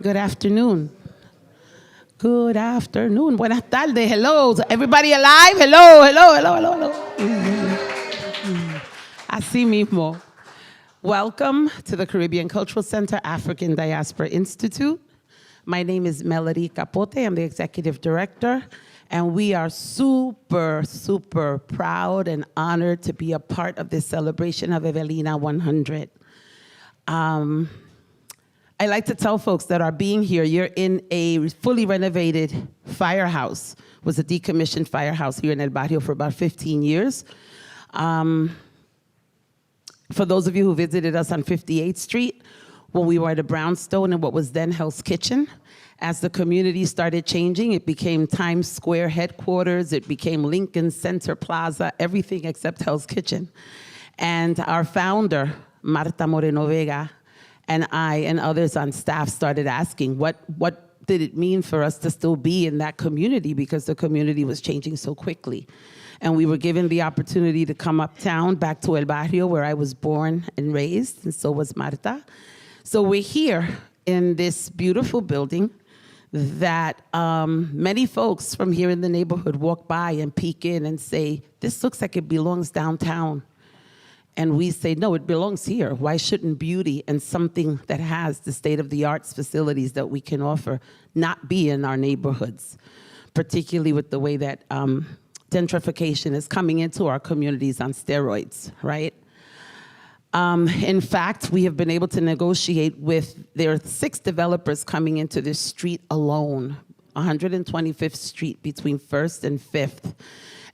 Good afternoon. Good afternoon. Buenas tardes. Hello. Everybody alive? Hello, hello, hello, hello, hello. Así mismo. Welcome to the Caribbean Cultural Center African Diaspora Institute. My name is Melody Capote. I'm the executive director. And we are super, super proud and honored to be a part of this celebration of Evelina 100. I like to tell folks that are being here, you're in a fully renovated firehouse. It was a decommissioned firehouse here in El Barrio for about 15 years. For those of you who visited us on 58th Street, when we were at a brownstone in what was then Hell's Kitchen, as the community started changing, it became Times Square headquarters, it became Lincoln Center Plaza, everything except Hell's Kitchen. And our founder, Marta Moreno Vega, and I and others on staff started asking what did it mean for us to still be in that community, because the community was changing so quickly. And we were given the opportunity to come uptown back to El Barrio, where I was born and raised, and so was Marta. So we're here in this beautiful building that many folks from here in the neighborhood walk by and peek in and say, this looks like it belongs downtown. And we say, no, it belongs here. Why shouldn't beauty and something that has the state-of-the-art facilities that we can offer not be in our neighborhoods, particularly with the way that gentrification is coming into our communities on steroids, right? In fact, we have been able to negotiate there are 6 developers coming into this street alone, 125th Street between 1st and 5th.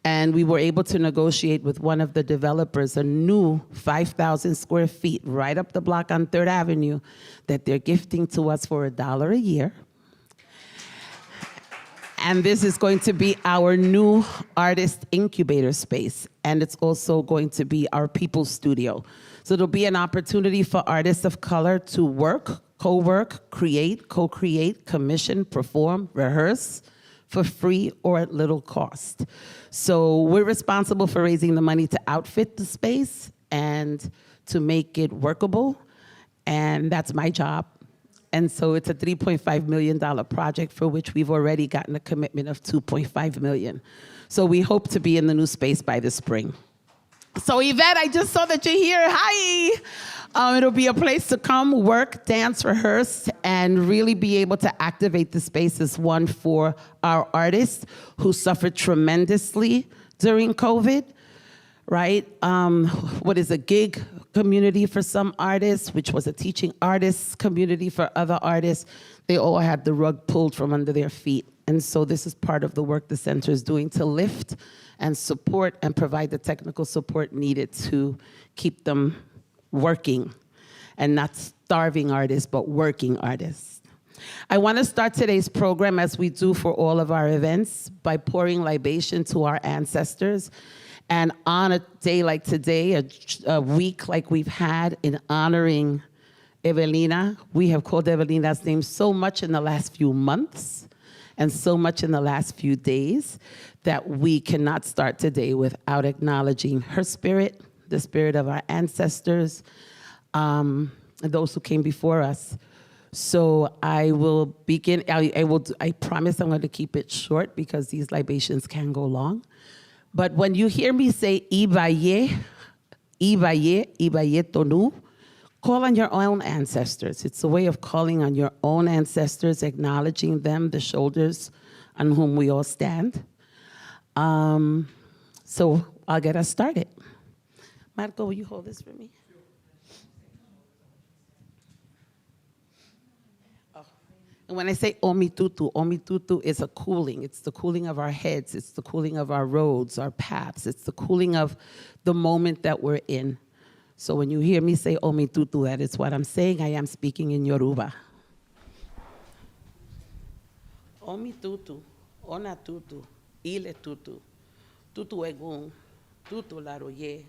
And we were able to negotiate with one of the developers a new 5,000 square feet right up the block on 3rd Avenue that they're gifting to us for $1 a year. And this is going to be our new artist incubator space. And it's also going to be our people's studio. So there'll be an opportunity for artists of color to work, co-work, create, co-create, commission, perform, rehearse, for free or at little cost. So we're responsible for raising the money to outfit the space and to make it workable, and that's my job. And so it's a $3.5 million project for which we've already gotten a commitment of $2.5 million. So we hope to be in the new space by the spring. So Yvette, I just saw that you're here. Hi. It'll be a place to come, work, dance, rehearse, and really be able to activate the space as one for our artists who suffered tremendously during COVID, right? What is a gig community for some artists, which was a teaching artists community for other artists. They all had the rug pulled from under their feet. And so this is part of the work the center is doing to lift and support and provide the technical support needed to keep them working, and not starving artists, but working artists. I want to start today's program, as we do for all of our events, by pouring libation to our ancestors. And on a day like today, a week like we've had in honoring Evelina, we have called Evelina's name so much in the last few months and so much in the last few days that we cannot start today without acknowledging her spirit, the spirit of our ancestors, and those who came before us. So I will begin, I promise I'm going to keep it short because these libations can go long. But when you hear me say, Ibaye, Ibaye, Ibaye Tonu, call on your own ancestors. It's a way of calling on your own ancestors, acknowledging them, the shoulders on whom we all stand. So I'll get us started. Marco, will you hold this for me? Oh. And when I say omitutu is a cooling. It's the cooling of our heads. It's the cooling of our roads, our paths. It's the cooling of the moment that we're in. So when you hear me say omitutu, that is what I'm saying. I am speaking in Yoruba. Omitutu, onatutu, ile tutu, tutu egun, tutu laroye.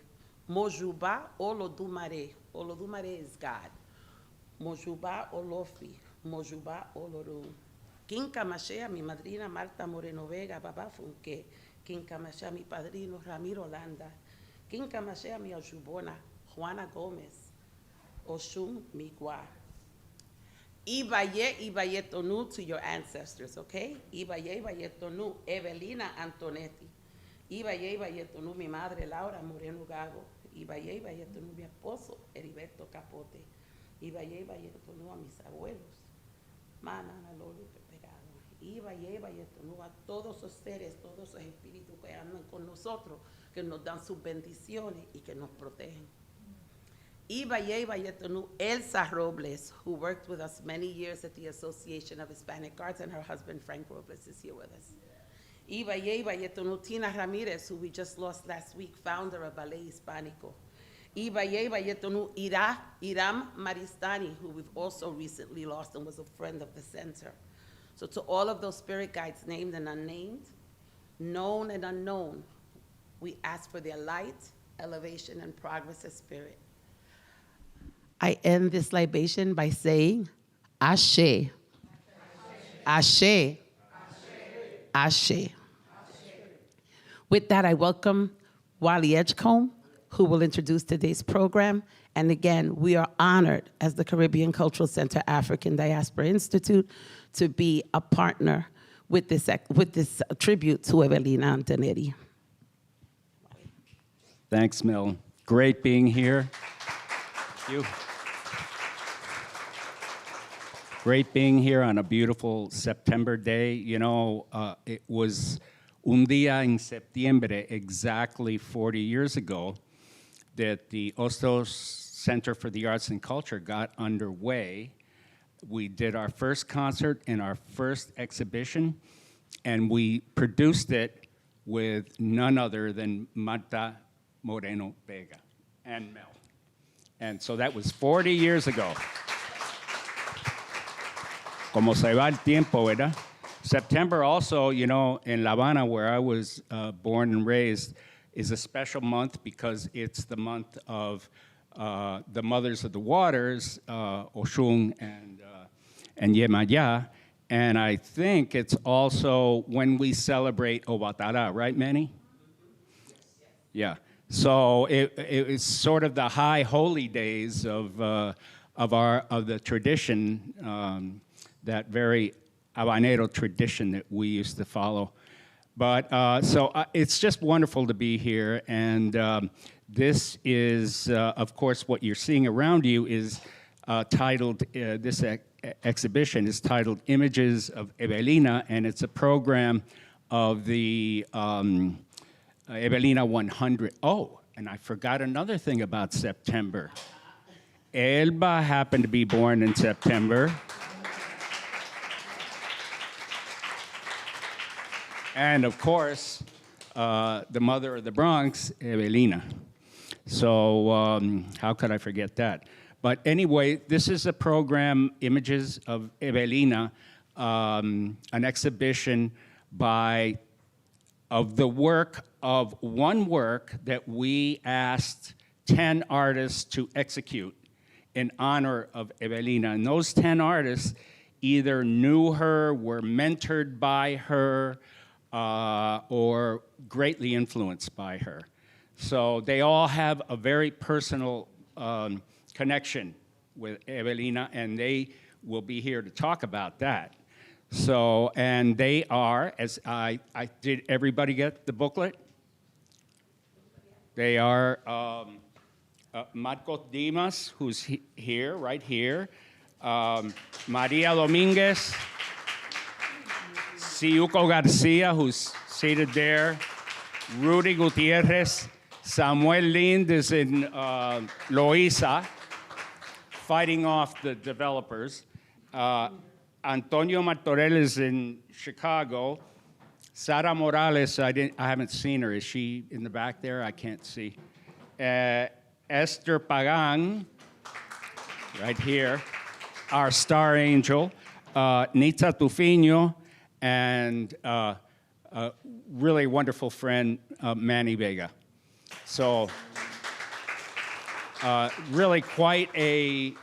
Mojuba Olodumare. Olodumare is God. Mojuba Olofi. Mojuba Oloru. Kinka Mashea, mi madrina Marta Moreno Vega, Baba Funke. Kinka Mashea, mi padrino Ramiro Landa. Kinka Mashea, mi Ojubona, Juana Gomez. Oshun Migua. Ibaye tonu to your ancestors, okay? Ibaye tonu, Evelina Antonetty. Ibaye tonu, mi madre Laura Moreno Gago. Ibaye tonu, mi esposo Heriberto Capote. Ibaye tonu a mis abuelos, Manana Lolo Pegado. Ibaye tonu a todos los seres, todos los espíritus que andan con nosotros, que nos dan sus bendiciones y que nos protegen. Ibaye tonu Elsa Robles, who worked with us many years at the Association of Hispanic Arts, and her husband Frank Robles is here with us. Ibaye tonu Tina Ramirez, who we just lost last week, founder of Ballet Hispanico. Ibaye tonu Iram Maristani, who we've also recently lost and was a friend of the center. So to all of those spirit guides, named and unnamed, known and unknown, we ask for their light, elevation, and progress of spirit. I end this libation by saying, Ashe, Ashe, Ashe. With that, I welcome Wally Edgecombe, who will introduce today's program. And again, we are honored as the Caribbean Cultural Center African Diaspora Institute to be a partner with this tribute to Evelina Antonetty. Thanks, Mel. Great being here. Thank you. Great being here on a beautiful September day. You know, it was un día en septiembre, exactly 40 years ago, that the Hostos Center for the Arts and Culture got underway. We did our first concert and our first exhibition, and we produced it with none other than Marta Moreno Vega and Mel. And so that was 40 years ago. Como se va el tiempo, ¿verdad? September also, you know, in La Habana, where I was born and raised, is a special month because it's the month of the Mothers of the Waters, Oshun and Yemaya. And I think it's also when we celebrate Obatara, right, Manny? Yeah. So it's sort of the high holy days of the tradition, that very habanero tradition that we used to follow. But so it's just wonderful to be here, and this is, of course, what you're seeing around you is titled, this exhibition is titled Images of Evelina, and it's a program of the Evelina 100. Oh, and I forgot another thing about September. Elba happened to be born in September. And of course, the mother of the Bronx, Evelina. So how could I forget that? But anyway, this is a program, Images of Evelina, an exhibition of the work of one work that we asked 10 artists to execute in honor of Evelina. And those 10 artists either knew her, were mentored by her, or greatly influenced by her. So they all have a very personal connection with Evelina, and they will be here to talk about that. So, and they are, as did everybody get the booklet? They are Marcos Dimas, who's here, right here, Maria Dominguez, Ciuco Garcia, who's seated there, Rudy Gutierrez, Samuel Lind is in Loíza, fighting off the developers. Antonio Martorell is in Chicago. Sara Morales, I haven't seen her. Is she in the back there? I can't see. Esther Pagan, right here, our star angel. Nita Tufino, and a really wonderful friend, Manny Vega. So really quite a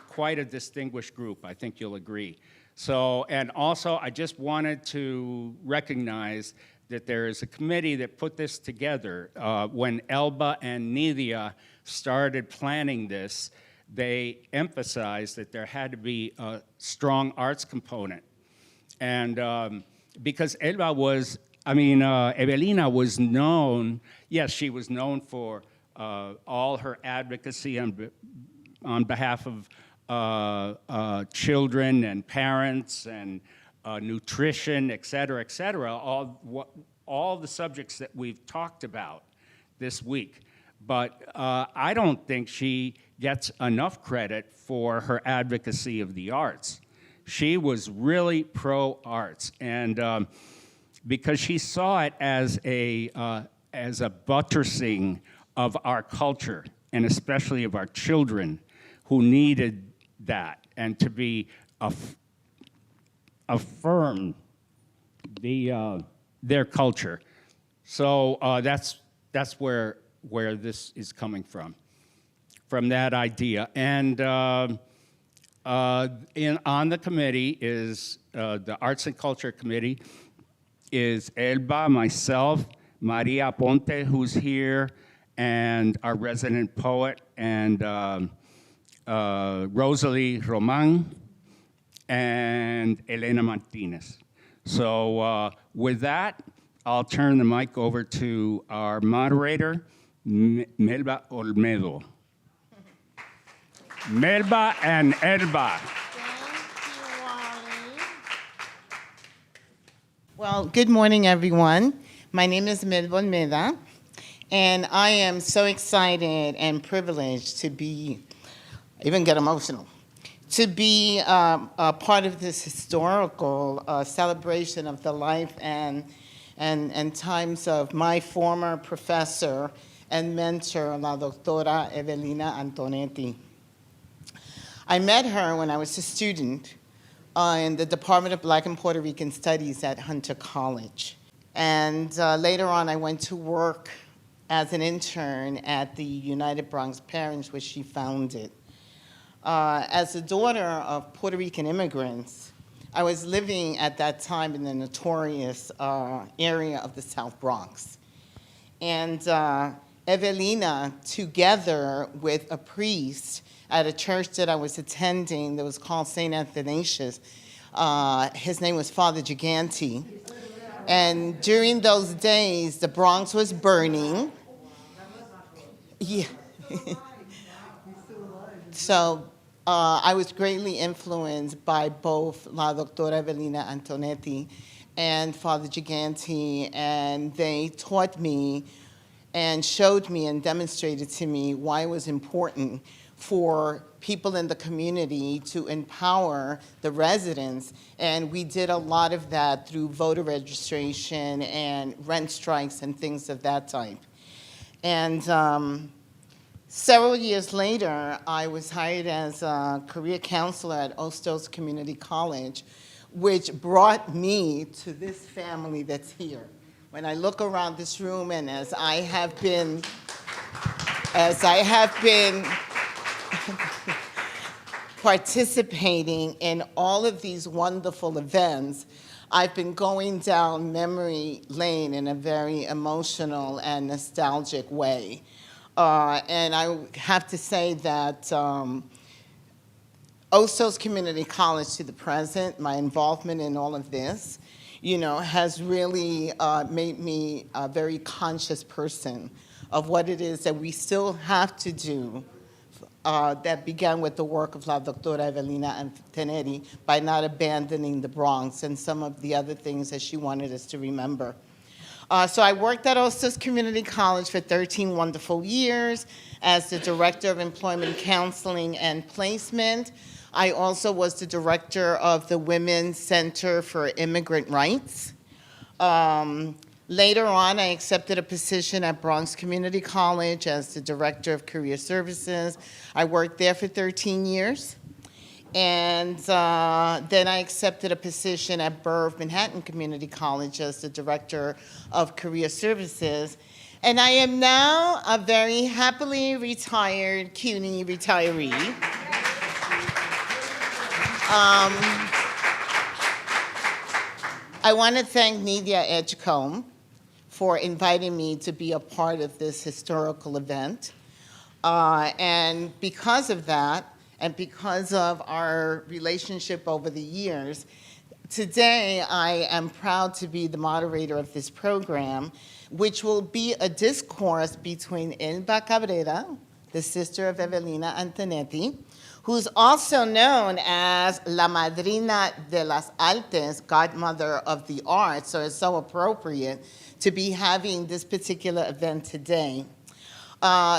distinguished group, I think you'll agree. So, and also I just wanted to recognize that there is a committee that put this together. When Elba and Nidia started planning this, they emphasized that there had to be a strong arts component. And because Evelina was known, yes, she was known for all her advocacy on behalf of children and parents and nutrition, et cetera, all the subjects that we've talked about this week. But I don't think she gets enough credit for her advocacy of the arts. She was really pro-arts, and because she saw it as a buttressing of our culture, and especially of our children who needed that, and to be affirm their culture. So that's where this is coming from that idea. And on the committee is the Arts and Culture Committee is Elba, myself, Maria Ponte, who's here, and our resident poet, and Rosalie Roman, and Elena Martinez. So with that, I'll turn the mic over to our moderator, Melba Olmedo. Melba and Elba. Well, good morning, everyone. My name is Melba Olmedo, and I am so excited and privileged to be, I even get emotional, to be a part of this historical celebration of the life and times of my former professor and mentor, la doctora Evelina Antonetty. I met her when I was a student in the Department of Black and Puerto Rican Studies at Hunter College. And later on, I went to work as an intern at the United Bronx Parish, which she founded. As the daughter of Puerto Rican immigrants, I was living at that time in the notorious area of the South Bronx. And Evelina, together with a priest at a church that I was attending that was called St. Athanasius, his name was Father Gigante. And during those days, the Bronx was burning. Yeah. So I was greatly influenced by both La Doctora Evelina Antonetty and Father Gigante, and they taught me and showed me and demonstrated to me why it was important for people in the community to empower the residents. And we did a lot of that through voter registration and rent strikes and things of that type. And several years later, I was hired as a career counselor at Ostos Community College, which brought me to this family that's here. When I look around this room, and as I have been participating in all of these wonderful events, I've been going down memory lane in a very emotional and nostalgic way. And I have to say that Ostos Community College to the present, my involvement in all of this, has really made me a very conscious person of what it is that we still have to do that began with the work of La Doctora Evelina Antonetty by not abandoning the Bronx and some of the other things that she wanted us to remember. So I worked at Ostos Community College for 13 wonderful years as the Director of Employment Counseling and Placement. I also was the director of the Women's Center for Immigrant Rights. Later on, I accepted a position at Bronx Community College as the Director of Career Services. I worked there for 13 years. And then I accepted a position at Burr of Manhattan Community College as the Director of Career Services. And I am now a very happily retired CUNY retiree. I want to thank Nidia Edgecombe for inviting me to be a part of this historical event. And because of that, and because of our relationship over the years, today I am proud to be the moderator of this program, which will be a discourse between Elba Cabrera, the sister of Evelina Antonetty, who's also known as La Madrina de las Artes, godmother of the arts, so it's so appropriate to be having this particular event today.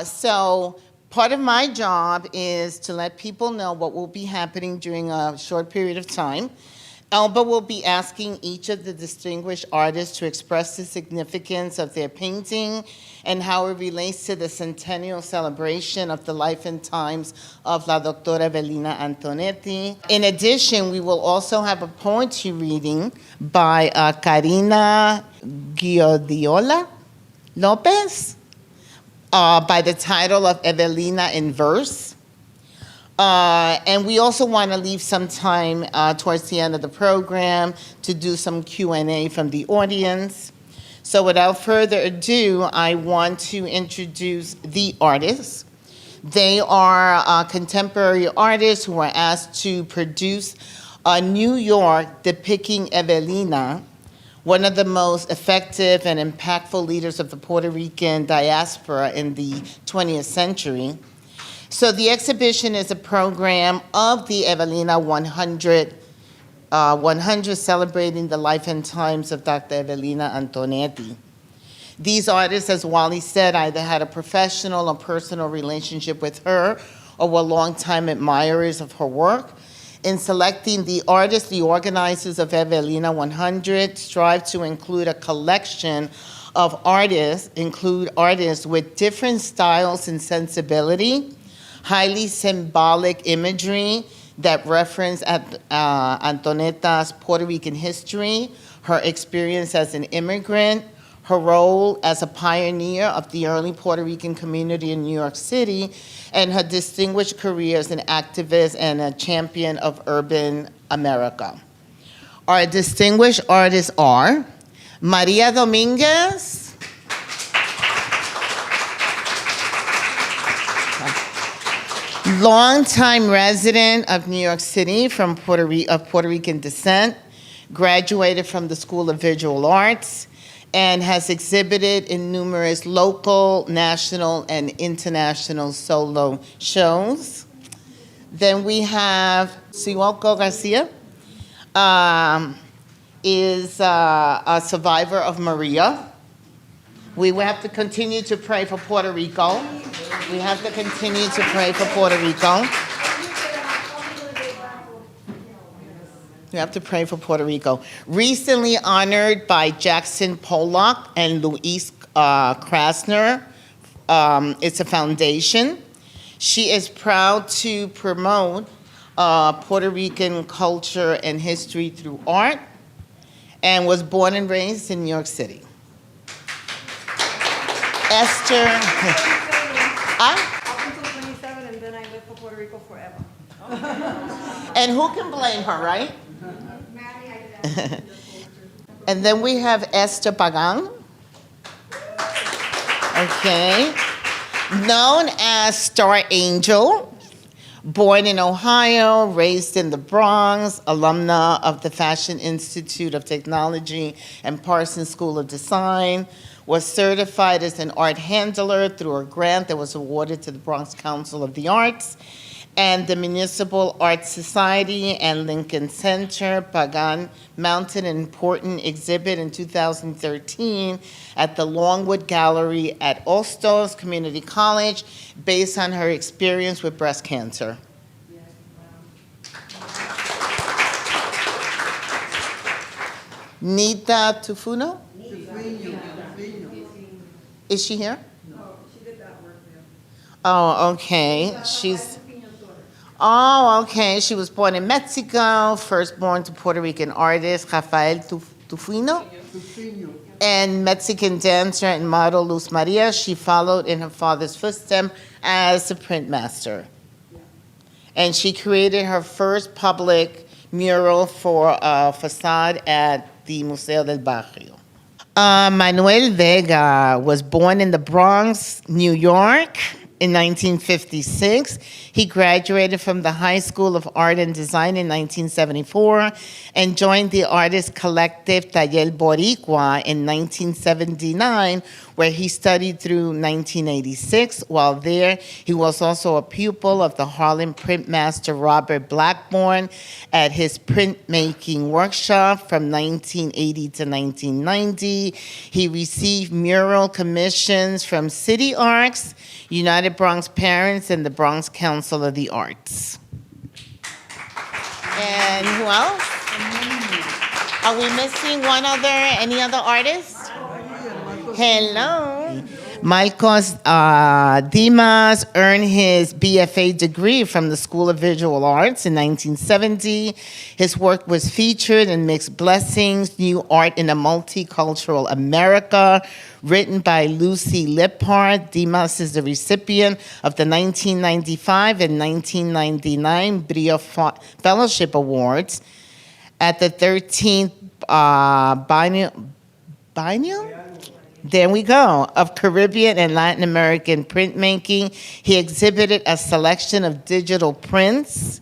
So part of my job is to let people know what will be happening during a short period of time. Elba will be asking each of the distinguished artists to express the significance of their painting and how it relates to the centennial celebration of the life and times of La Doctora Evelina Antonetty. In addition, we will also have a poetry reading by Karina Giodiola Lopez by the title of Evelina in Verse. And we also want to leave some time towards the end of the program to do some Q&A from the audience. So without further ado, I want to introduce the artists. They are contemporary artists who were asked to produce New York depicting Evelina, one of the most effective and impactful leaders of the Puerto Rican diaspora in the 20th century. So the exhibition is a program of the Evelina 100 celebrating the life and times of Dr. Evelina Antonetty. These artists, as Wally said, either had a professional or personal relationship with her or were longtime admirers of her work. In selecting the artists, the organizers of Evelina 100 strive to include a collection of artists, with different styles and sensibility, highly symbolic imagery that reference Antonetta's Puerto Rican history, her experience as an immigrant, her role as a pioneer of the early Puerto Rican community in New York City, and her distinguished career as an activist and a champion of urban America. Our distinguished artists are Maria Dominguez, longtime resident of New York City of Puerto Rican descent, graduated from the School of Visual Arts, and has exhibited in numerous local, national, and international solo shows. Then we have Siwalko Garcia, is a survivor of Maria. We will have to continue to pray for Puerto Rico. We have to continue to pray for Puerto Rico. We have to pray for Puerto Rico. Recently honored by Jackson Pollock and Luis Krasner. It's a foundation. She is proud to promote Puerto Rican culture and history through art and was born and raised in New York City. Esther. Up until 27, and then I lived for Puerto Rico forever. And who can blame her, right? And then we have Esther Pagan. Okay. Known as Star Angel. Born in Ohio, raised in the Bronx, alumna of the Fashion Institute of Technology and Parsons School of Design, was certified as an art handler through a grant that was awarded to the Bronx Council of the Arts and the Municipal Art Society and Lincoln Center. Pagan mounted an important exhibit in 2013 at the Longwood Gallery at Ostos Community College based on her experience with breast cancer. Nita Tufuno? Is she here? No, she did that work there. Oh, okay. She was born in Mexico, first born to Puerto Rican artist Rafael Tufino, and Mexican dancer and model Luz Maria. She followed in her father's footsteps as a printmaster. And she created her first public mural for a facade at the Museo del Barrio. Manuel Vega was born in the Bronx, New York, in 1956. He graduated from the High School of Art and Design in 1974 and joined the artist collective Taller Boricua in 1979, where he studied through 1986. While there, he was also a pupil of the Harlem printmaster Robert Blackburn at his printmaking workshop from 1980 to 1990. He received mural commissions from City Arts, United Bronx Parents, and the Bronx Council of the Arts. And who else? Are we missing any other artists? Hello. Michael Dimas earned his BFA degree from the School of Visual Arts in 1970. His work was featured in Mixed Blessings, New Art in a Multicultural America, written by Lucy Lippard. Dimas is the recipient of the 1995 and 1999 Brio Fellowship Awards at the 13th Biennial? There we go, of Caribbean and Latin American printmaking. He exhibited a selection of digital prints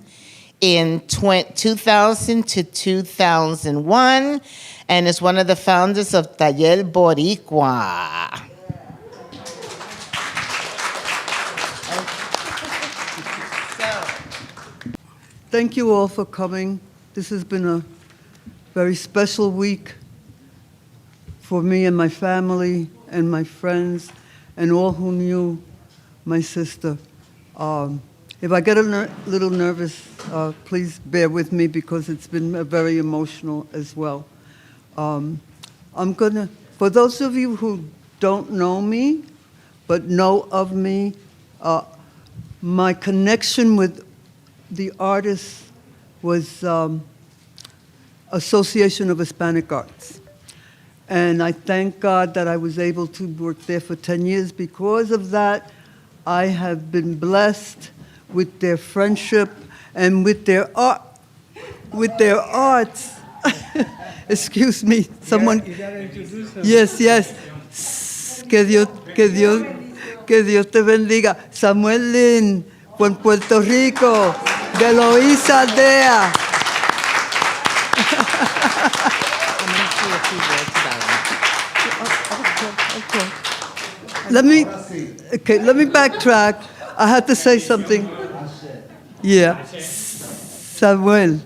in 2000 to 2001 and is one of the founders of Taller Boricua. Thank you all for coming. This has been a very special week for me and my family and my friends and all who knew my sister. If I get a little nervous, please bear with me because it's been very emotional as well. For those of you who don't know me, but know of me, my connection with the artist was Association of Hispanic Arts. And I thank God that I was able to work there for 10 years. Because of that, I have been blessed with their friendship and with their art, arts. Excuse me, someone. You gotta introduce him. Yes, yes. Que Dios te bendiga. Samuel Lin, from Puerto Rico, de Loíza Aldea. Let me backtrack. I had to say something. Yeah. Samuel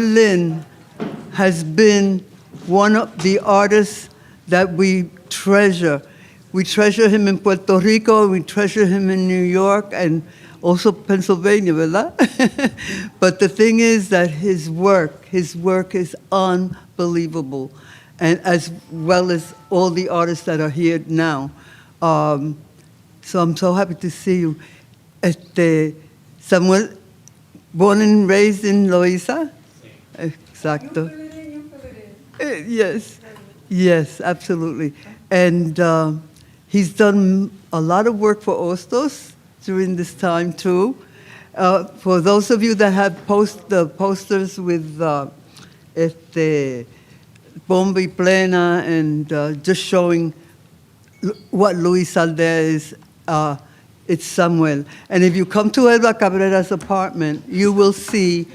Lin has been one of the artists that we treasure. We treasure him in Puerto Rico, we treasure him in New York, and also Pennsylvania, ¿verdad? But the thing is that his work is unbelievable, and as well as all the artists that are here now. So I'm so happy to see you. Samuel, born and raised in Loíza? Exacto. Yes, absolutely. And he's done a lot of work for Hostos during this time too. For those of you that have posters with Bomba y Plena and just showing what Luis Aldea is, it's Samuel. And if you come to Elba Cabrera's apartment, you will see,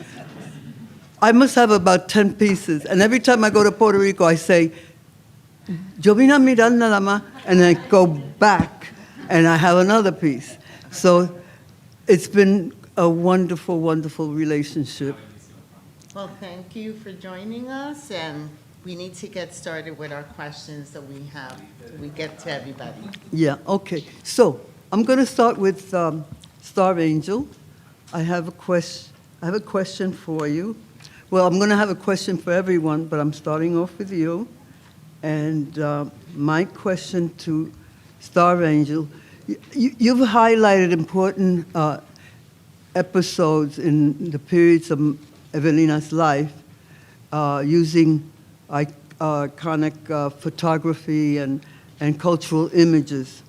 I must have about 10 pieces. And every time I go to Puerto Rico, I say, yo vine a mirar nada más, and I go back, and I have another piece. So it's been a wonderful, wonderful relationship. Well, thank you for joining us, and we need to get started with our questions that we have. We get to everybody. Yeah, okay. So I'm going to start with Star Angel. I have a question for you. Well, I'm going to have a question for everyone, but I'm starting off with you. And my question to Star Angel, you've highlighted important episodes in the periods of Evelina's life using iconic photography and cultural images.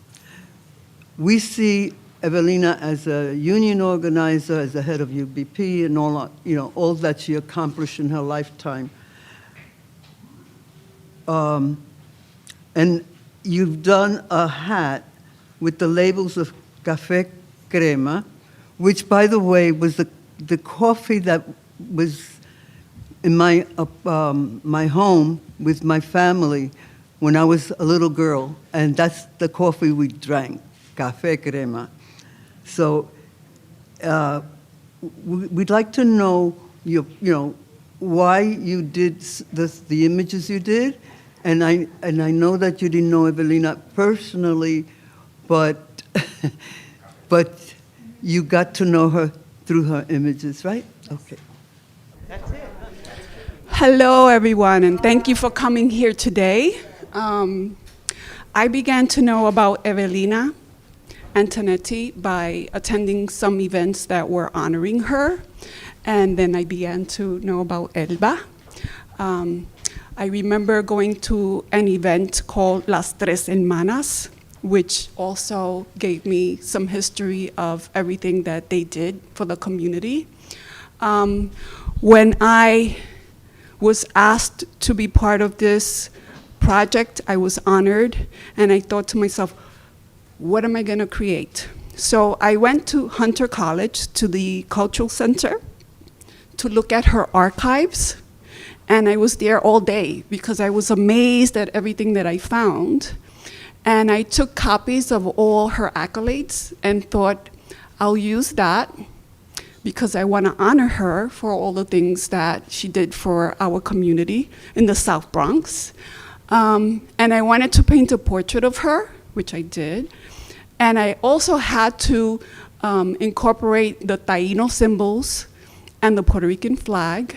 We see Evelina as a union organizer, as the head of UBP, and all that she accomplished in her lifetime. And you've done a hat with the labels of Café Crema, which, by the way, was the coffee that was in my home with my family when I was a little girl, and that's the coffee we drank, Café Crema. So we'd like to know why you did the images you did, and I know that you didn't know Evelina personally, but but you got to know her through her images, right? Okay. That's it. Hello, everyone, and thank you for coming here today. I began to know about Evelina Antonetty by attending some events that were honoring her, and then I began to know about Elba. I remember going to an event called Las Tres Hermanas, which also gave me some history of everything that they did for the community. When I was asked to be part of this project, I was honored, and I thought to myself, what am I gonna create? So I went to Hunter College, to the Cultural Center, to look at her archives, and I was there all day because I was amazed at everything that I found. And I took copies of all her accolades and thought, I'll use that because I want to honor her for all the things that she did for our community in the South Bronx. And I wanted to paint a portrait of her, which I did. And I also had to incorporate the Taíno symbols and the Puerto Rican flag.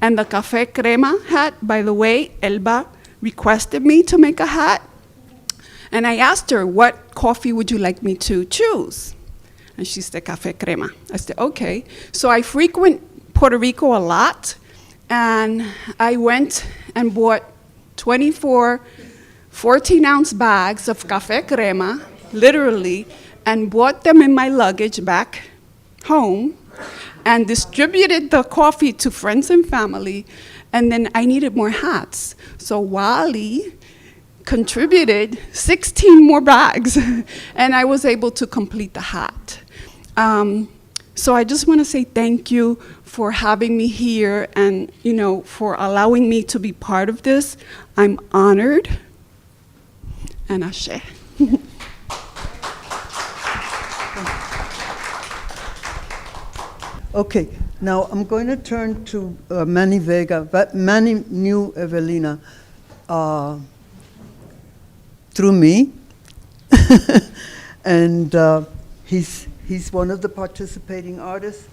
And the Café Crema hat, by the way, Elba requested me to make a hat. And I asked her, what coffee would you like me to choose? And she said, Café Crema. I said, okay. So I frequent Puerto Rico a lot, and I went and bought 24 14-ounce bags of Café Crema, literally, and brought them in my luggage back home, and distributed the coffee to friends and family, and then I needed more hats. So Wally contributed 16 more bags, and I was able to complete the hat. So I just want to say thank you for having me here and for allowing me to be part of this. I'm honored, and ashe. Okay, now I'm going to turn to Manny Vega, but Manny knew Evelina through me, and he's one of the participating artists,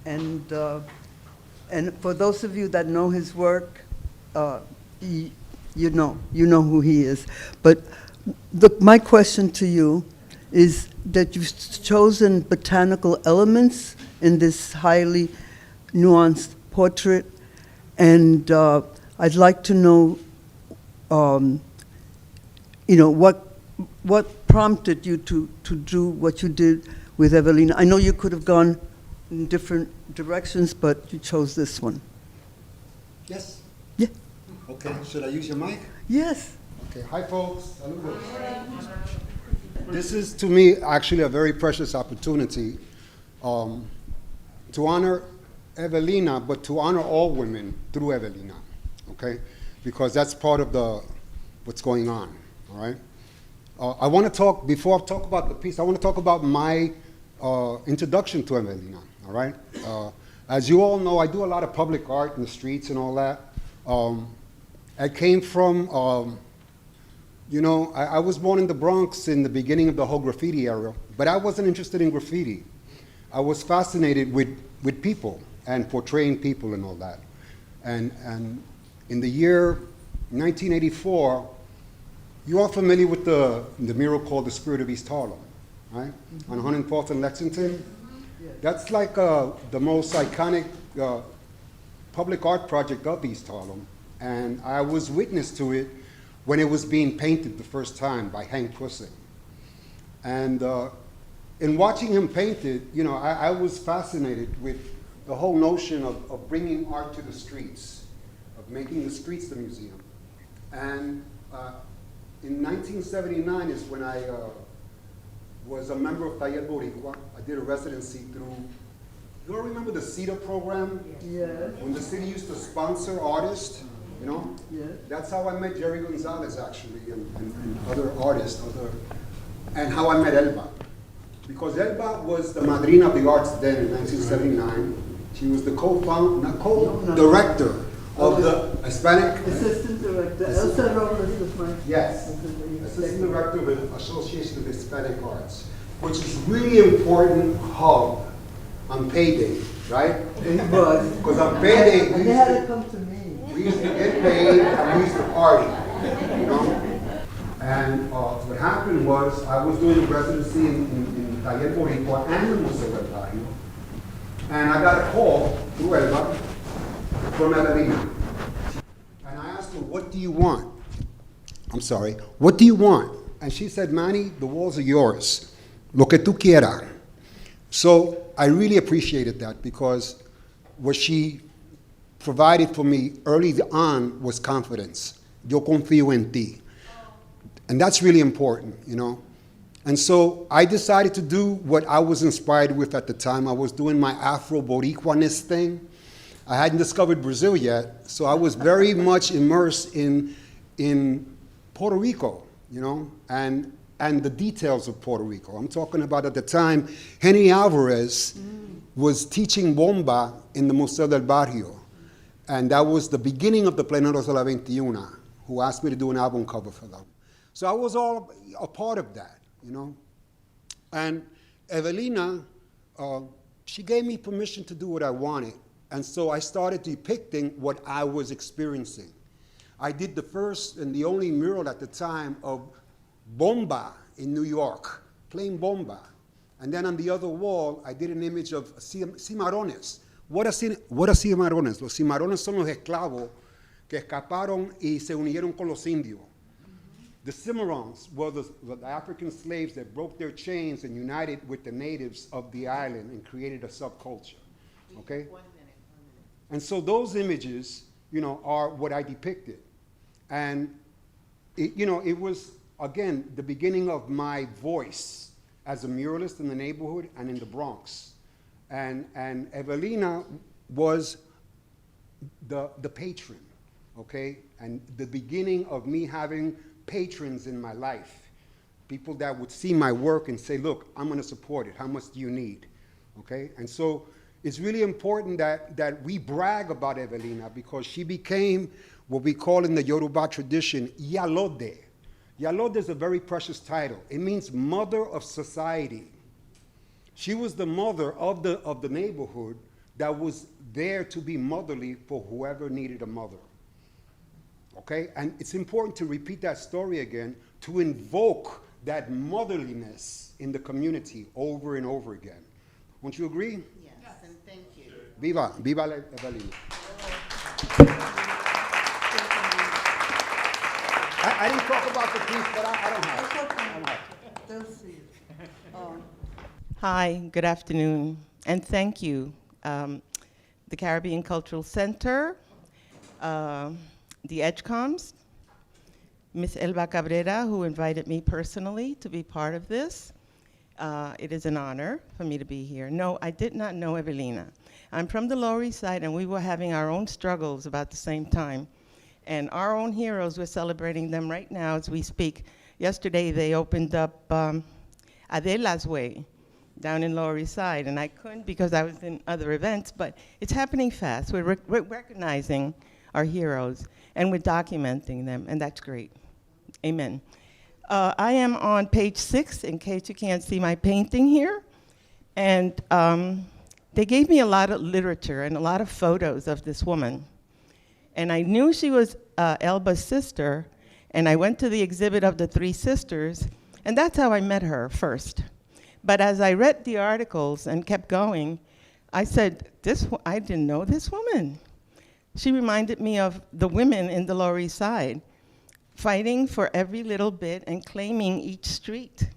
and for those of you that know his work, you know who he is. But my question to you is that you've chosen botanical elements in this highly nuanced portrait, and I'd like to know, what prompted you to do what you did with Evelina. I know you could have gone in different directions, but you chose this one. Yes? Yeah. Okay, should I use your mic? Yes. Okay, hi folks. Saludos. This is to me actually a very precious opportunity to honor Evelina, but to honor all women through Evelina, okay? Because that's part of what's going on, all right? I want to talk, before I talk about the piece, I want to talk about my introduction to Evelina, all right? As you all know, I do a lot of public art in the streets and all that. I came from, I was born in the Bronx in the beginning of the whole graffiti era, but I wasn't interested in graffiti. I was fascinated with people and portraying people and all that. And in the year 1984, you all familiar with the mural called The Spirit of East Harlem, right? On 104th and Lexington? That's like the most iconic public art project of East Harlem. And I was witness to it when it was being painted the first time by Hank Cushing. And in watching him paint it, I was fascinated with the whole notion of bringing art to the streets, of making the streets the museum. And in 1979 is when I was a member of Taller Boricua. I did a residency through, you all remember the CETA program? Yes. When the city used to sponsor artists, you know? Yes. That's how I met Jerry Gonzalez, actually, and other artists, and how I met Elba. Because Elba was the Madrina of the Arts then in 1979. She was the co-director of the Hispanic. Assistant director, Elsa Robles was my. Yes, Assistant Director of the Association of Hispanic Arts, which is really important hub on payday, right? It was. Because on payday, And they had to come to me. we used to get paid and we used to party, you know? And what happened was, I was doing a residency in Taller Boricua and the Museo del Barrio, and I got a call through Elba from Evelina. And I asked her, what do you want? I'm sorry, what do you want? And she said, Manny, the walls are yours. Lo que tú quieras. So I really appreciated that, because what she provided for me early on was confidence. Yo confío en ti. And that's really important, you know? And so I decided to do what I was inspired with at the time. I was doing my Afro-Boricuanist thing. I hadn't discovered Brazil yet, so I was very much immersed in Puerto Rico, you know, and the details of Puerto Rico. I'm talking about, at the time, Henry Alvarez was teaching bomba in the Museo del Barrio, and that was the beginning of the Pleneros de la 21, who asked me to do an album cover for them. So I was all a part of that, you know. And Evelina, she gave me permission to do what I wanted. And so I started depicting what I was experiencing. I did the first and the only mural at the time of bomba in New York, plain bomba. And then on the other wall, I did an image of cimarrones. What are cimarrones? Los cimarrones son los esclavos que escaparon y se unieron con los indios. The cimarrones were the African slaves that broke their chains and united with the natives of the island and created a subculture, okay? 1 minute. And so those images, you know, are what I depicted. And, you know, it was, again, the beginning of my voice as a muralist in the neighborhood and in the Bronx. And Evelina was the patron, okay? And the beginning of me having patrons in my life, people that would see my work and say, look, I'm gonna support it, how much do you need, okay? And so it's really important that we brag about Evelina, because she became what we call in the Yoruba tradition, Yalode. Yalode is a very precious title. It means mother of society. She was the mother of the neighborhood that was there to be motherly for whoever needed a mother. Okay, and it's important to repeat that story again, to invoke that motherliness in the community over and over again. Won't you agree? Yes, and thank you. Viva la Evelina. I didn't talk about the piece, but I don't have it. They'll see it. Hi, good afternoon, and thank you. The Caribbean Cultural Center, the EdgeComs, Miss Elba Cabrera, who invited me personally to be part of this. It is an honor for me to be here. No, I did not know Evelina. I'm from the Lower East Side, and we were having our own struggles about the same time. And our own heroes, we're celebrating them right now as we speak. Yesterday, they opened up Adela's Way down in Lower East Side, and I couldn't because I was in other events, but it's happening fast. We're recognizing our heroes, and we're documenting them, and that's great. Amen. I am on page 6, in case you can't see my painting here. And they gave me a lot of literature and a lot of photos of this woman. And I knew she was Elba's sister, and I went to the exhibit of the 3 sisters, and that's how I met her first. But as I read the articles and kept going, I said, I didn't know this woman. She reminded me of the women in the Lower East Side, fighting for every little bit and claiming each street,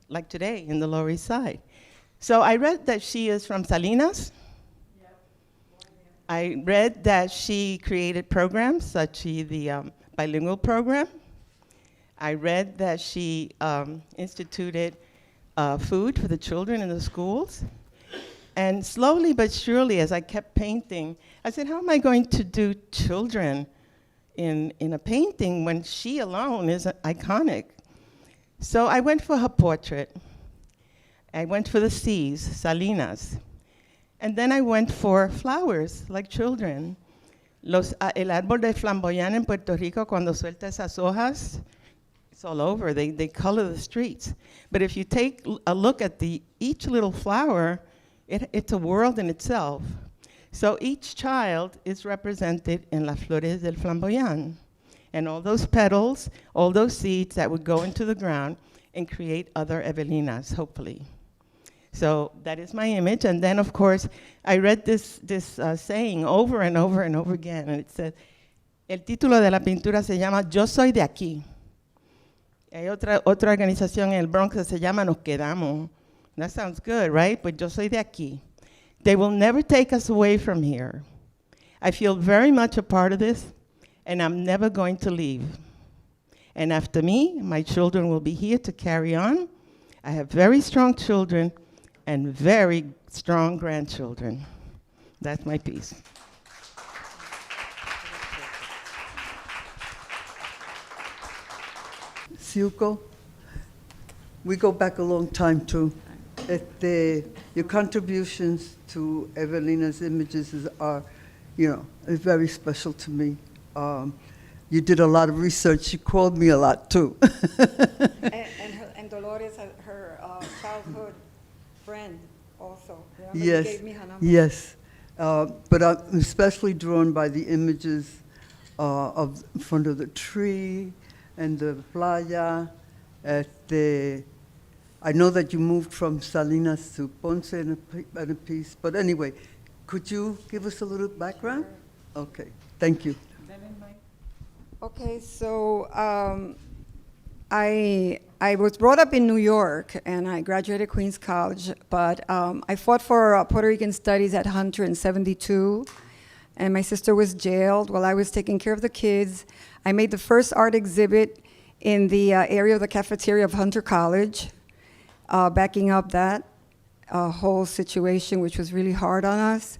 like today in the Lower East Side. So I read that she is from Salinas. Yep. I read that she created programs such as the bilingual program. I read that she instituted food for the children in the schools. And slowly but surely, as I kept painting, I said, how am I going to do children in a painting when she alone is iconic? So I went for her portrait. I went for the seas, salinas. And then I went for flowers, like children. El árbol de flamboyán en Puerto Rico, cuando suelta esas hojas, it's all over. They color the streets. But if you take a look at each little flower, it's a world in itself. So each child is represented in las flores del flamboyán. And all those petals, all those seeds that would go into the ground and create other Evelinas, hopefully. So that is my image. And then, of course, I read this saying over and over and over again. And it said, el título de la pintura se llama Yo soy de aquí. Hay otra organización en el Bronx que se llama Nos quedamos. That sounds good, right? But yo soy de aquí. They will never take us away from here. I feel very much a part of this, and I'm never going to leave. And after me, my children will be here to carry on. I have very strong children and very strong grandchildren. That's my piece. Siuko, we go back a long time too. Your contributions to Evelina's images are very special to me. You did a lot of research. She called me a lot too. and Dolores, her childhood friend, also. Remember you Yes, gave me her number? yes. But I'm especially drawn by the images of in front of the tree and the playa. I know that you moved from Salinas to Ponce in a piece, but anyway, could you give us a little background? Okay, thank you. Okay, so I was brought up in New York, and I graduated Queens College, but I fought for Puerto Rican studies at Hunter in '72, and my sister was jailed while I was taking care of the kids. I made the first art exhibit in the area of the cafeteria of Hunter College, backing up that whole situation, which was really hard on us.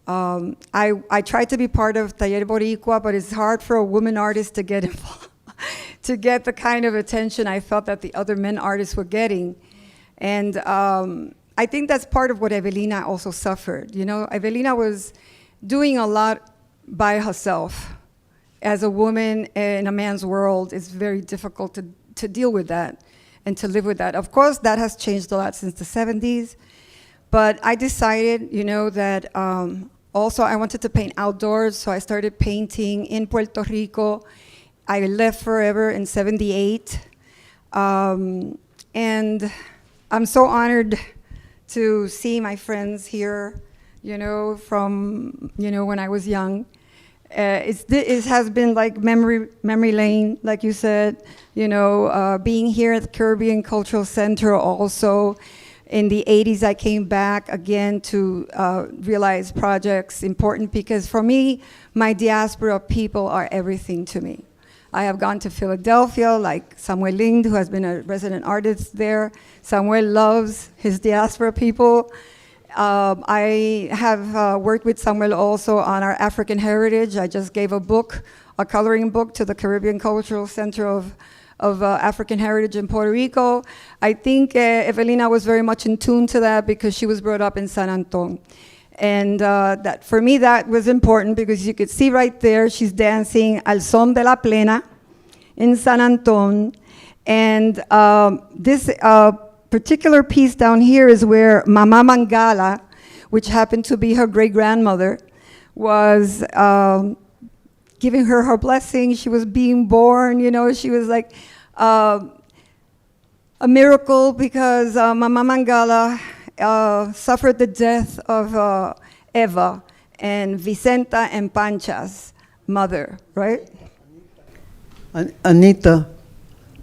I tried to be part of Taller Boricua, but it's hard for a woman artist to get involved, to get the kind of attention I felt that the other men artists were getting. And I think that's part of what Evelina also suffered. You know, Evelina was doing a lot by herself. As a woman in a man's world, it's very difficult to deal with that and to live with that. Of course, that has changed a lot since the 70s. But I decided, that also I wanted to paint outdoors, so I started painting in Puerto Rico. I left forever in '78. And I'm so honored to see my friends here, from, when I was young. It has been like memory lane, like you said, being here at the Caribbean Cultural Center also. In the 80s, I came back again to realize projects important because for me, my diaspora people are everything to me. I have gone to Philadelphia, like Samuel Lind, who has been a resident artist there. Samuel loves his diaspora people. I have worked with Samuel also on our African heritage. I just gave a coloring book to the Caribbean Cultural Center of African heritage in Puerto Rico. I think Evelina was very much in tune to that because she was brought up in San Antonio. And that for me, that was important because you could see right there, she's dancing al son de la plena in San Antonio. And this particular piece down here is where Mama Mangala, which happened to be her great-grandmother, was giving her blessing. She was being born, she was like a miracle because Mama Mangala suffered the death of Eva and Vicenta and Pancha's mother, right? Anita,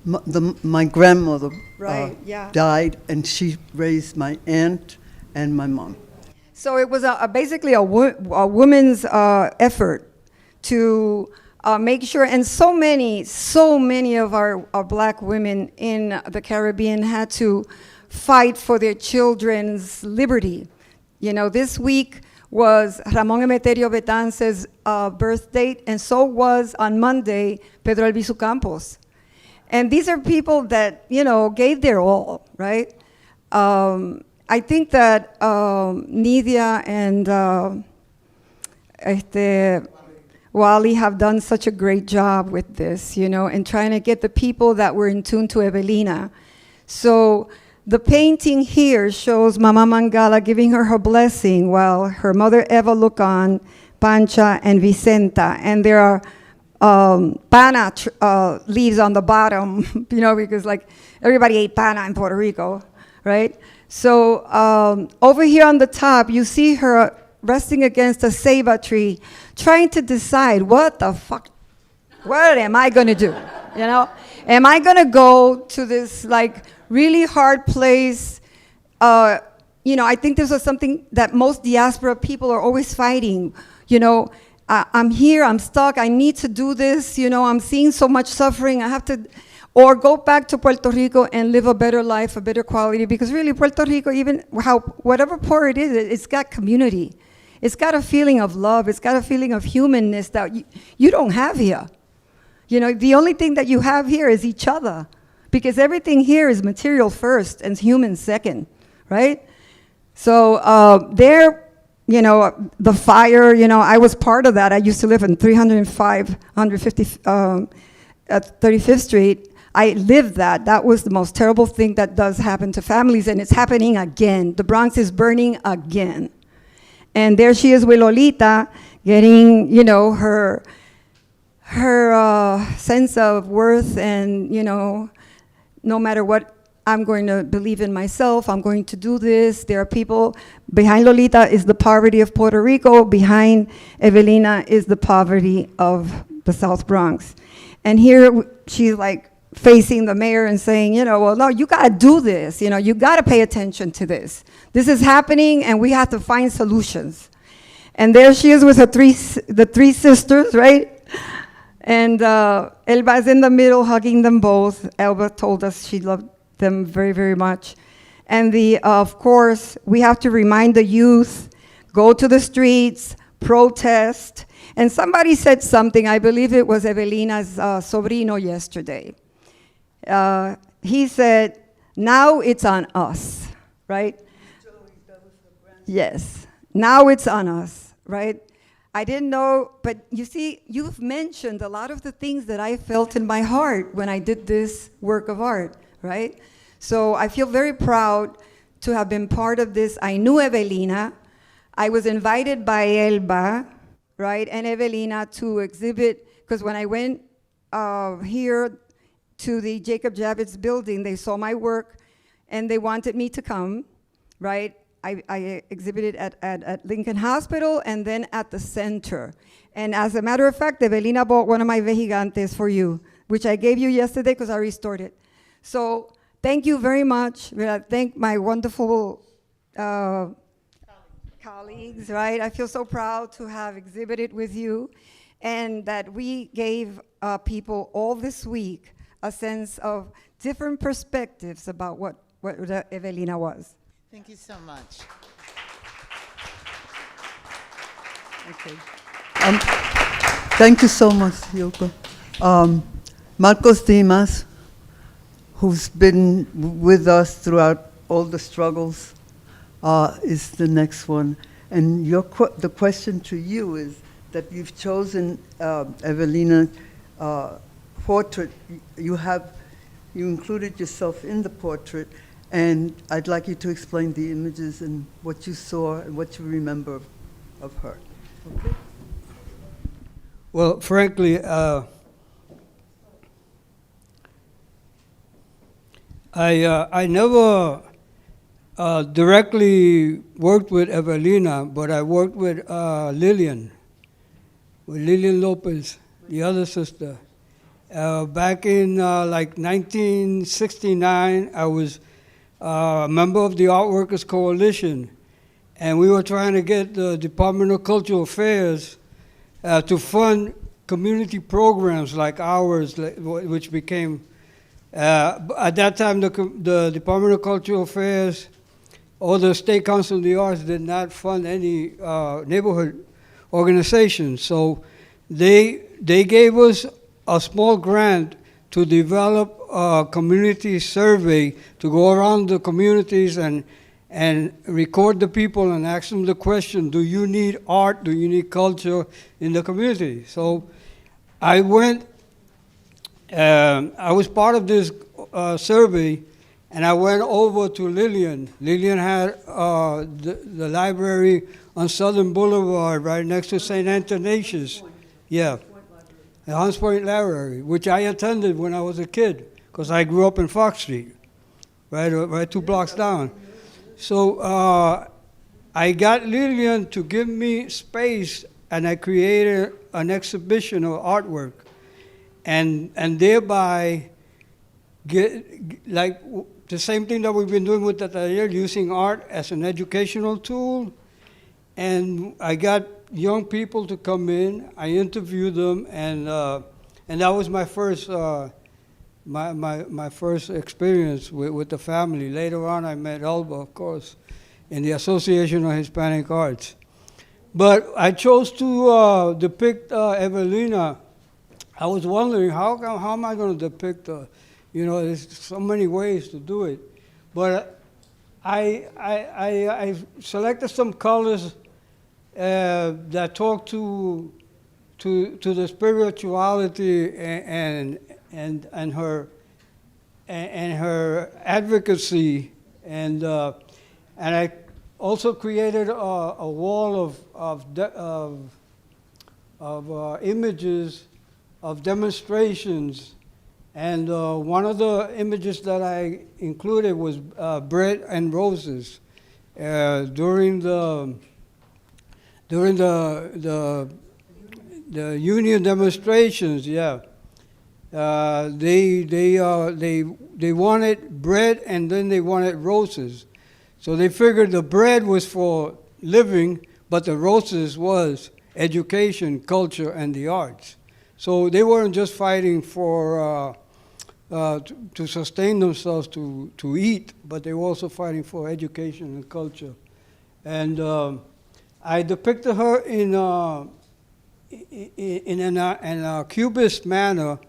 my grandmother Right, yeah. died, and she raised my aunt and my mom. So it was basically a woman's effort to make sure, and so many of our black women in the Caribbean had to fight for their children's liberty. You know, this week was Ramon Emeterio Betances' birth date, and so was on Monday Pedro Albizu Campos. And these are people that, you know, gave their all, right? I think that Nidia and Wally have done such a great job with this, you know, and trying to get the people that were in tune to Evelina. So the painting here shows Mama Mangala giving her blessing while her mother Eva look on, Pancha and Vicenta, and there are pana leaves on the bottom, you know, because like everybody ate pana in Puerto Rico, right? So over here on the top, you see her resting against a ceiba tree, trying to decide what am I gonna do? You know, am I gonna go to this like really hard place? You know, I think this was something that most diaspora people are always fighting. You know, I'm here, I'm stuck, I need to do this, you know, I'm seeing so much suffering, I have to, or go back to Puerto Rico and live a better life, a better quality, because really Puerto Rico, even whatever poor it is, it's got community. It's got a feeling of love, it's got a feeling of humanness that you don't have here. You know, the only thing that you have here is each other, because everything here is material first and human second, right? So you know, the fire, you know, I was part of that. I used to live in 305, 150, at 35th Street. I lived that. That was the most terrible thing that does happen to families, and it's happening again. The Bronx is burning again. And there she is with Lolita, getting, you know, her sense of worth, and, you know, no matter what, I'm going to believe in myself, I'm going to do this. There are people, behind Lolita is the poverty of Puerto Rico, behind Evelina is the poverty of the South Bronx. And here she's like facing the mayor and saying, you know, well, no, you gotta do this, you know, you gotta pay attention to this. This is happening and we have to find solutions. And there she is with her the three sisters, right? And Elba's in the middle hugging them both. Elba told us she loved them very, very much. And of course, we have to remind the youth, go to the streets, protest. And somebody said something, I believe it was Evelina's sobrino yesterday. He said, now it's on us, right? Yes, now it's on us, right? I didn't know, but you see, you've mentioned a lot of the things that I felt in my heart when I did this work of art, right? So I feel very proud to have been part of this. I knew Evelina. I was invited by Elba, right, and Evelina to exhibit, because when I went here to the Jacob Javits building, they saw my work and they wanted me to come, right? I exhibited at Lincoln Hospital and then at the center. And as a matter of fact, Evelina bought one of my vejigantes for you, which I gave you yesterday because I restored it. So thank you very much. I thank my wonderful colleagues, right? I feel so proud to have exhibited with you and that we gave people all this week a sense of different perspectives about what Evelina was. Thank you so much. Okay. Thank you so much, Yoko. Marcos Dimas, who's been with us throughout all the struggles, is the next one. And the question to you is that you've chosen Evelina's portrait. You included yourself in the portrait, and I'd like you to explain the images and what you saw and what you remember of her. Okay? Well, frankly, I never directly worked with Evelina, but I worked with Lillian Lopez, the other sister. Back in like 1969, I was a member of the Art Workers Coalition, and we were trying to get the Department of Cultural Affairs to fund community programs like ours, which became At that time, the Department of Cultural Affairs or the State Council of the Arts did not fund any neighborhood organizations. So they gave us a small grant to develop a community survey to go around the communities and record the people and ask them the question, do you need art, do you need culture in the community? So I went, I was part of this survey, and I went over to Lillian. Lillian had the library on Southern Boulevard right next to St. Antonetty's. Yeah, the Hunts Point Library, which I attended when I was a kid, because I grew up in Fox Street, right 2 blocks down. So I got Lillian to give me space, and I created an exhibition of artwork, and thereby get like the same thing that we've been doing with the taller, using art as an educational tool. And I got young people to come in. I interviewed them, and that was my first my first experience with the family. Later on, I met Elba, of course, in the Association of Hispanic Arts. But I chose to depict Evelina. I was wondering, how am I going to depict her? You know, there's so many ways to do it. But I selected some colors that talk to the spirituality and her advocacy, and I also created a wall of images of demonstrations, and one of the images that I included was bread and roses. During the union demonstrations, yeah. They wanted bread, and then they wanted roses. So they figured the bread was for living, but the roses was education, culture, and the arts. So they weren't just fighting for to sustain themselves, to eat, but they were also fighting for education and culture. And I depicted her in a Cubist manner,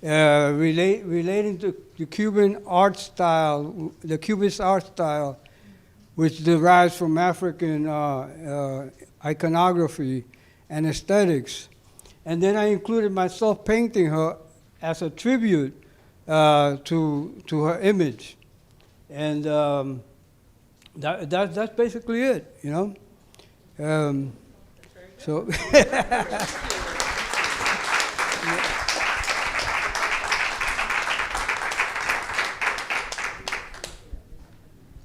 relating to the Cuban art style, the Cubist art style, which derives from African iconography and aesthetics. And then I included myself painting her as a tribute to her image. And that's basically it, you know? So.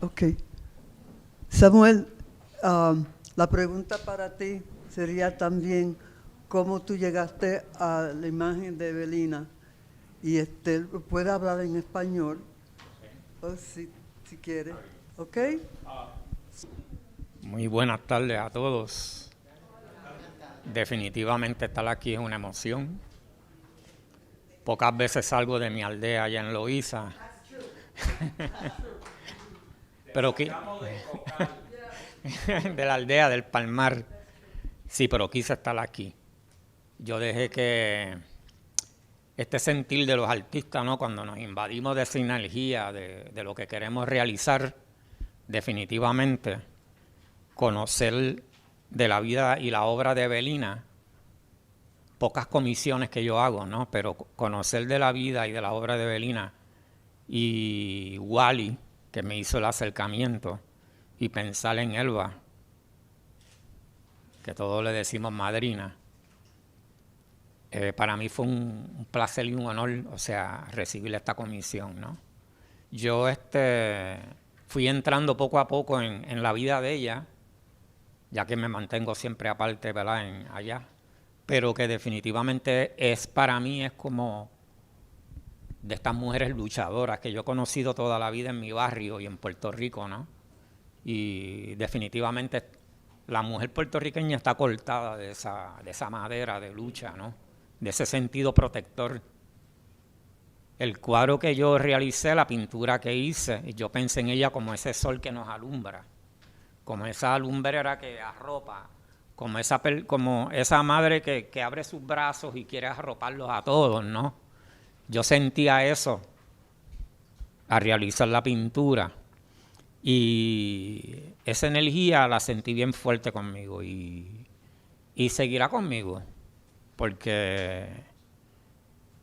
Ok. Samuel, la pregunta para ti sería también cómo tú llegaste a la imagen de Evelina. Y puede hablar en español, o si quiere. ¿Ok? Muy buenas tardes a todos. Definitivamente estar aquí es una emoción. Pocas veces salgo de mi aldea allá en Loíza. Pero de la aldea del Palmar. Sí, pero quise estar aquí. Yo dejé que este sentir de los artistas, ¿no? Cuando nos invadimos de esa energía, de lo que queremos realizar, definitivamente conocer de la vida y la obra de Evelina, pocas comisiones que yo hago, ¿no? Pero conocer de la vida y de la obra de Evelina, y Wally, que me hizo el acercamiento, y pensar en Elba, que todos le decimos Madrina, para mí fue un placer y un honor, o sea, recibir esta comisión, ¿no? Yo fui entrando poco a poco en la vida de ella, ya que me mantengo siempre aparte, ¿verdad?, allá, pero que definitivamente para mí es como de estas mujeres luchadoras que yo he conocido toda la vida en mi barrio y en Puerto Rico, ¿no? Y definitivamente la mujer puertorriqueña está cortada de esa madera de lucha, ¿no? De ese sentido protector. el cuadro que yo realicé, la pintura que hice, yo pensé en ella como ese sol que nos alumbra, como esa lumbrera que arropa, como esa madre que abre sus brazos y quiere arroparlos a todos, ¿no? Yo sentía eso al realizar la pintura y esa energía la sentí bien fuerte conmigo y seguirá conmigo, porque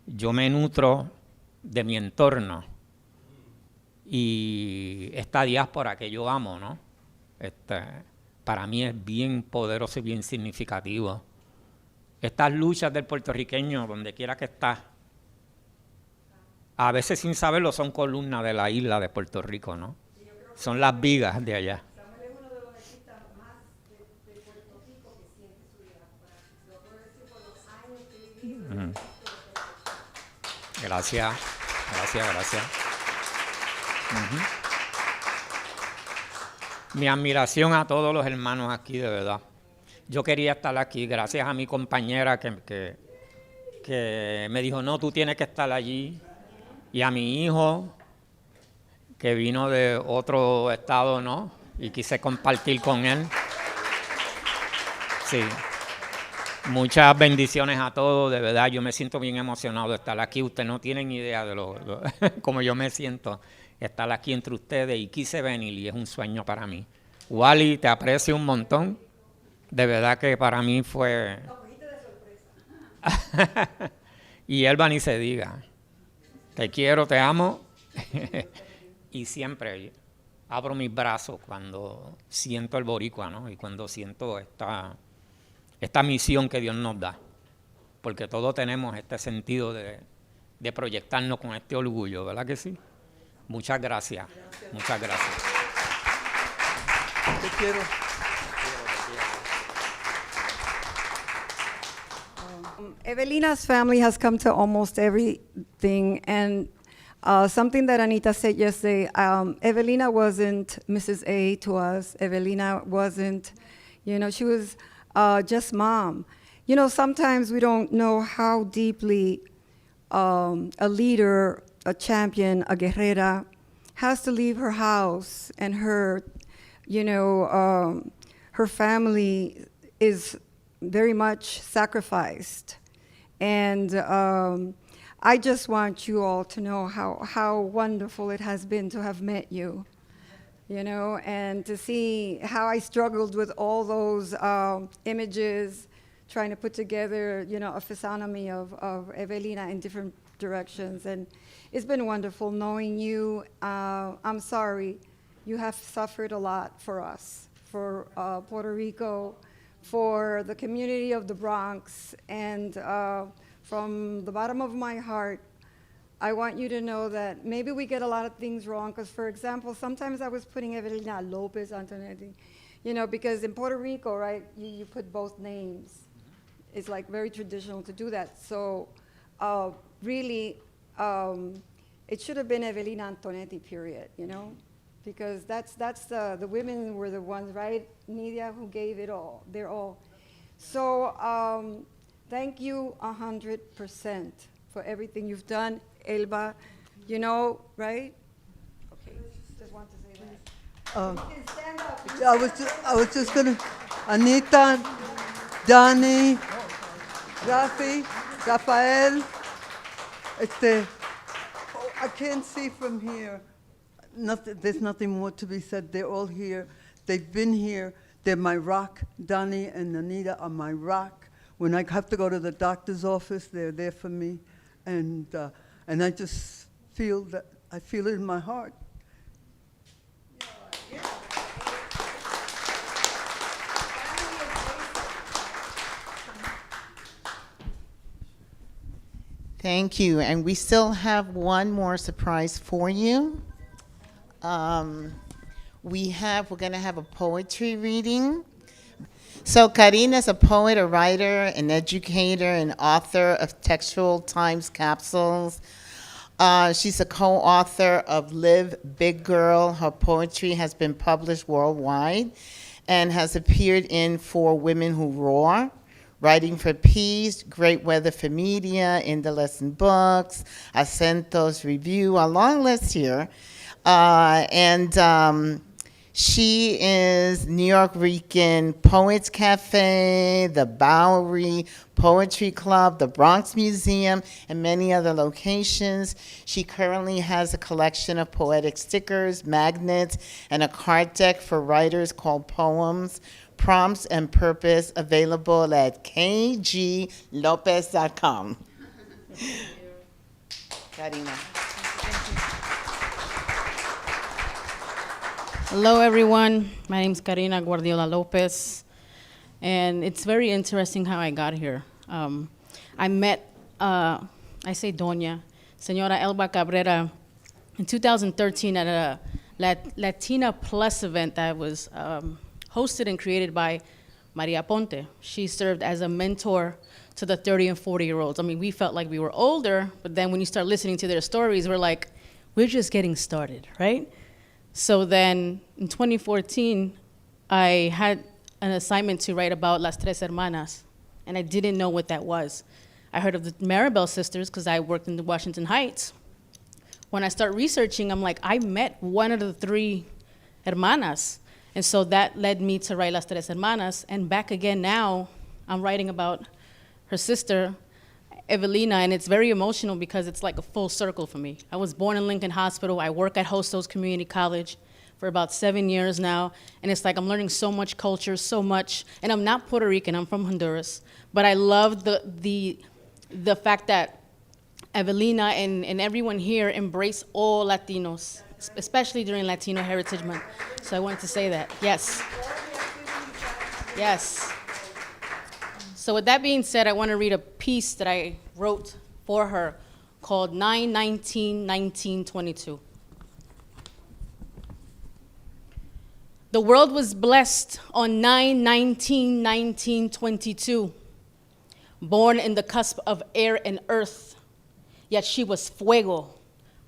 yo me nutro de mi entorno y esta diáspora que yo amo, ¿no? Para mí es bien poderoso y bien significativo. Estas luchas del puertorriqueño, donde quiera que está, a veces sin saberlo son columnas de la isla de Puerto Rico, ¿no? Son las vigas de allá. Gracias. Mi admiración a todos los hermanos aquí, de verdad. Yo quería estar aquí, gracias a mi compañera que me dijo, no, tú tienes que estar allí. Y a mi hijo, que vino de otro estado, ¿no? Y quise compartir con él. Sí. Muchas bendiciones a todos, de verdad. Yo me siento bien emocionado de estar aquí. Ustedes no tienen idea de cómo yo me siento estar aquí entre ustedes y quise venir y es un sueño para mí. Wally, te aprecio un montón. De verdad que para mí fue... Y Elba ni se diga. Te quiero, te amo. Y siempre abro mis brazos cuando siento el boricua, ¿no? Y cuando siento esta misión que Dios nos da. Porque todos tenemos este sentido de proyectarnos con este orgullo, ¿verdad que sí? Muchas gracias. Muchas gracias. Te quiero. Evelina's family has come to almost everything, and something that Anita said yesterday, Evelina wasn't Mrs. A to us. Evelina wasn't, she was just mom. Sometimes we don't know how deeply a leader, a champion, a guerrera has to leave her house and her family is very much sacrificed. And I just want you all to know how wonderful it has been to have met you, and to see how I struggled with all those images, trying to put together, a physiognomy of Evelina in different directions. And it's been wonderful knowing you. I'm sorry, you have suffered a lot for us, for Puerto Rico, for the community of the Bronx, and from the bottom of my heart, I want you to know that maybe we get a lot of things wrong, because, for example, sometimes I was putting Evelina Lopez Antonetty, because in Puerto Rico, right, you put both names. It's like very traditional to do that. So really, it should have been Evelina Antonetty, period, because that's the women were the ones, right, Nidia, who gave it all, their all. So thank you 100% for everything you've done, Elba, right? Okay, just want to say that. You can stand up. I was just gonna, Anita, Donnie, Rafi, Rafael, I can't see from here. There's nothing more to be said. They're all here. They've been here. They're my rock. Donnie and Anita are my rock. When I have to go to the doctor's office, they're there for me. And I just feel that, I feel it in my heart. Thank you. And we still have one more surprise for you. We're going to have a poetry reading. So Karina's a poet, a writer, an educator, and author of textual times capsules. She's a co-author of Live Big Girl. Her poetry has been published worldwide and has appeared in For Women Who Roar, Writing for Peace, Great Weather for Media, In the Lesson Books, Acentos Review, a long list here. She is New Rican Poets Cafe, the Bowery Poetry Club, the Bronx Museum, and many other locations. She currently has a collection of poetic stickers, magnets, and a card deck for writers called Poems, Prompts, and Purpose, available at kglopez.com. Karina. Hello, everyone. My name is Karina Guardiola Lopez, and it's very interesting how I got here. I met, I say Doña, Señora Elba Cabrera in 2013 at a Latina Plus event that was hosted and created by Maria Ponte. She served as a mentor to the 30 and 40-year-olds. I mean, we felt like we were older, but then when you start listening to their stories, we're like, we're just getting started, right? So then in 2014, I had an assignment to write about Las Tres Hermanas, and I didn't know what that was. I heard of the Maribel sisters because I worked in the Washington Heights. When I start researching, I'm like, I met one of the three hermanas. And so that led me to write Las Tres Hermanas. And back again now, I'm writing about her sister, Evelina, and it's very emotional because it's like a full circle for me. I was born in Lincoln Hospital. I work at Hostos Community College for about 7 years now, and it's like I'm learning so much culture, so much, and I'm not Puerto Rican, I'm from Honduras, but I love the fact that Evelina and everyone here embrace all Latinos, especially during Latino Heritage Month. So I wanted to say that, yes. Yes. So with that being said, I want to read a piece that I wrote for her called 9/19/1922. The world was blessed on 9/19/1922, born in the cusp of air and earth, yet she was fuego,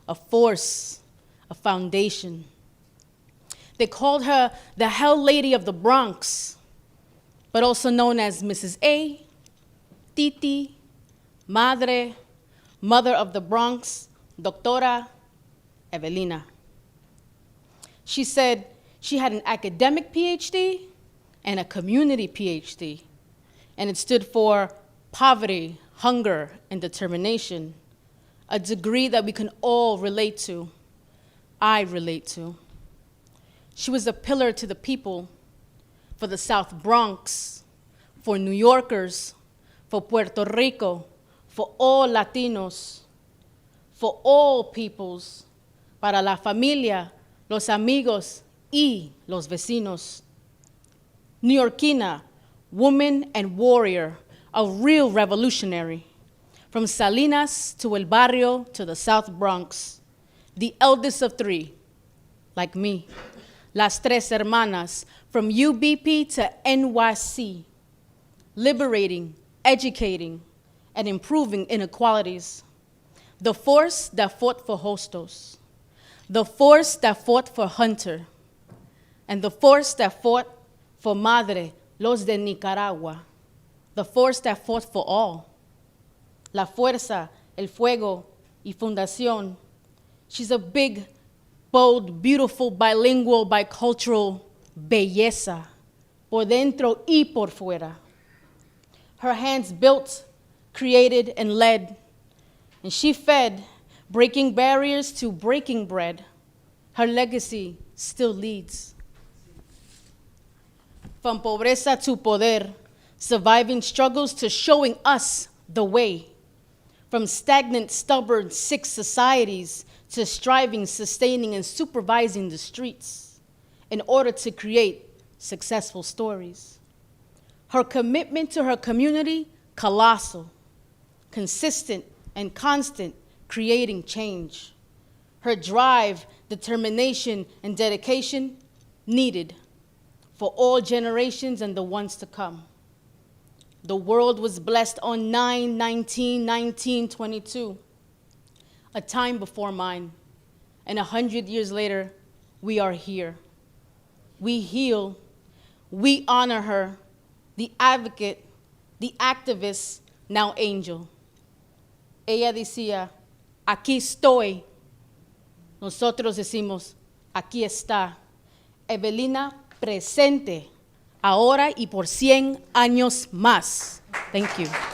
a force, a foundation. They called her the Hell Lady of the Bronx, but also known as Mrs. A, Titi, Madre, Mother of the Bronx, Doctora Evelina. She said she had an academic PhD and a community PhD, and it stood for poverty, hunger, and determination, a degree that we can all relate to. I relate to. She was a pillar to the people, for the South Bronx, for New Yorkers, for Puerto Rico, for all Latinos, for all peoples, para la familia, los amigos, y los vecinos. Neoyorquina, woman and warrior, a real revolutionary. From Salinas to El Barrio to the South Bronx, the eldest of three, like me. Las Tres Hermanas, from UBP to NYC, liberating, educating, and improving inequalities. The force that fought for Hostos, the force that fought for Hunter, and the force that fought for Madre, los de Nicaragua, the force that fought for all. La Fuerza, El Fuego, y Fundación. She's a big, bold, beautiful, bilingual, bicultural belleza, por dentro y por fuera. Her hands built, created, and led, and she fed, breaking barriers to breaking bread. Her legacy still leads. From pobreza to poder, surviving struggles to showing us the way. From stagnant, stubborn, sick societies to striving, sustaining, and supervising the streets in order to create successful stories. Her commitment to her community, colossal, consistent and constant, creating change. Her drive, determination, and dedication, needed for all generations and the ones to come. The world was blessed on 9/19/1922, a time before mine, and 100 years later, we are here. We heal, we honor her, the advocate, the activist, now angel. Ella decía, aquí estoy. Nosotros decimos, aquí está. Evelina presente, ahora y por 100 años más. Thank you.